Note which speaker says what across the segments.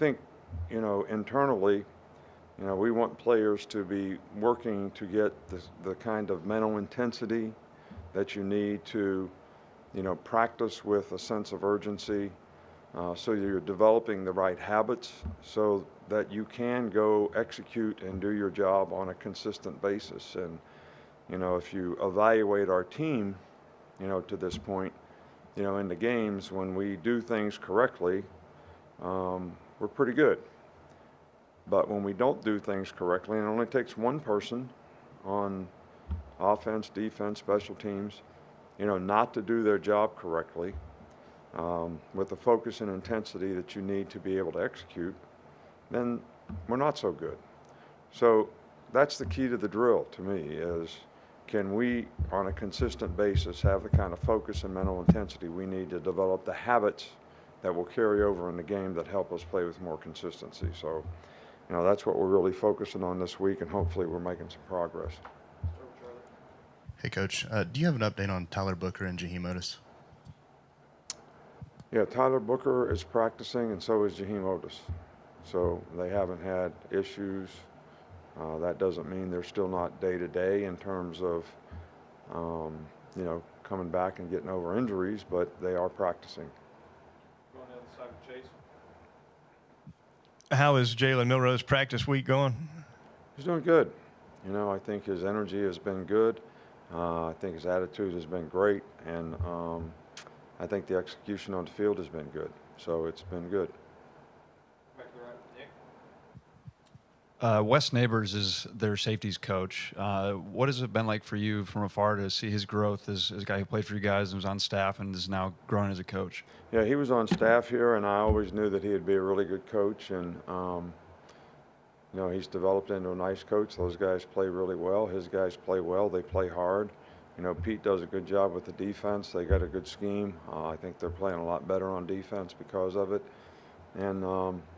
Speaker 1: think, internally, we want players to be working to get the kind of mental intensity that you need to, practice with a sense of urgency, so you're developing the right habits so that you can go execute and do your job on a consistent basis. And, if you evaluate our team, to this point, in the games, when we do things correctly, we're pretty good. But when we don't do things correctly, and it only takes one person on offense, defense, special teams, not to do their job correctly, with the focus and intensity that you need to be able to execute, then we're not so good. So that's the key to the drill to me is, can we, on a consistent basis, have the kind of focus and mental intensity we need to develop the habits that will carry over in the game that help us play with more consistency. So, that's what we're really focusing on this week, and hopefully we're making some progress.
Speaker 2: Hey, Coach, do you have an update on Tyler Booker and Jaheim Oatis?
Speaker 1: Yeah, Tyler Booker is practicing, and so is Jaheim Oatis. So they haven't had issues. That doesn't mean they're still not day-to-day in terms of, coming back and getting over injuries, but they are practicing.
Speaker 3: Going to the other side of Chase.
Speaker 4: How is Jalen Milroe's practice week going?
Speaker 1: He's doing good. I think his energy has been good. I think his attitude has been great, and I think the execution on the field has been good. So it's been good.
Speaker 3: Back to the right, Nick.
Speaker 5: Wes Neighbors is their safeties coach. What has it been like for you from afar to see his growth as a guy who played for you guys and was on staff and is now growing as a coach?
Speaker 1: Yeah, he was on staff here, and I always knew that he'd be a really good coach. And, he's developed into a nice coach. Those guys play really well. His guys play well. They play hard. Pete does a good job with the defense. They got a good scheme. I think they're playing a lot better on defense because of it. And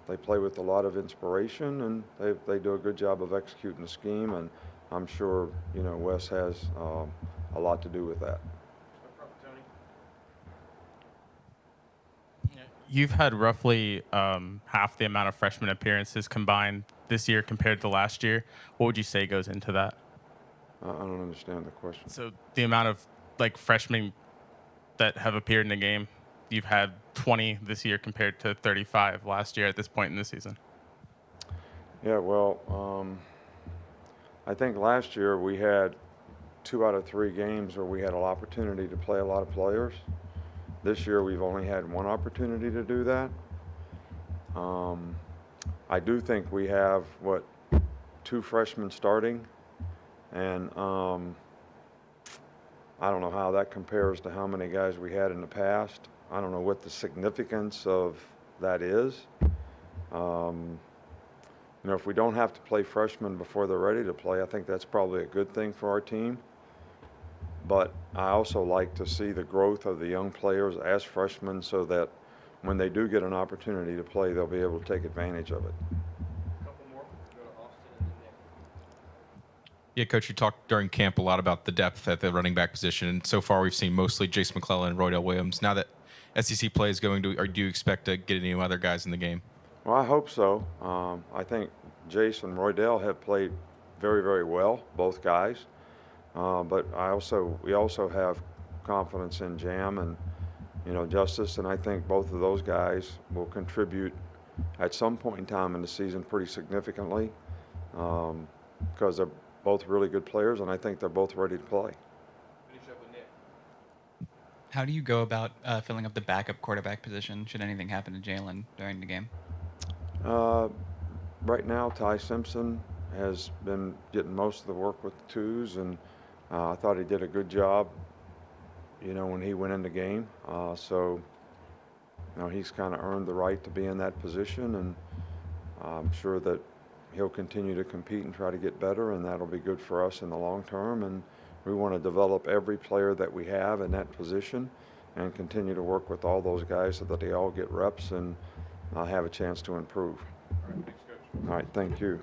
Speaker 1: they play with a lot of inspiration, and they do a good job of executing the scheme. And I'm sure, Wes has a lot to do with that.
Speaker 6: You've had roughly half the amount of freshman appearances combined this year compared to last year. What would you say goes into that?
Speaker 1: I don't understand the question.
Speaker 6: So the amount of freshmen that have appeared in the game, you've had 20 this year compared to 35 last year at this point in the season.
Speaker 1: Yeah, well, I think last year we had 2 out of 3 games where we had an opportunity to play a lot of players. This year we've only had 1 opportunity to do that. I do think we have, 2 freshmen starting, and I don't know how that compares to how many guys we had in the past. I don't know what the significance of that is. If we don't have to play freshmen before they're ready to play, I think that's probably a good thing for our team. But I also like to see the growth of the young players as freshmen so that when they do get an opportunity to play, they'll be able to take advantage of it.
Speaker 3: A couple more. Go to Austin and then Nick.
Speaker 7: Yeah, Coach, you talked during camp a lot about the depth at the running back position, and so far we've seen mostly Jace McClellan and Roydell Williams. Now that SEC play is going to, or do you expect to get any other guys in the game?
Speaker 1: Well, I hope so. I think Jace and Roydell have played very, very well, both guys. But we also have confidence in Jam and, Justice, and I think both of those guys will contribute at some point in time in the season pretty significantly, because they're both really good players, and I think they're both ready to play.
Speaker 3: Finish up with Nick.
Speaker 8: How do you go about filling up the backup quarterback position should anything happen to Jalen during the game?
Speaker 1: Right now, Ty Simpson has been getting most of the work with the twos, and I thought he did a good job, when he went in the game. So he's kind of earned the right to be in that position, and I'm sure that he'll continue to compete and try to get better, and that'll be good for us in the long term. And we want to develop every player that we have in that position and continue to work with all those guys so that they all get reps and have a chance to improve.
Speaker 3: All right, thanks, Coach.
Speaker 1: All right, thank you.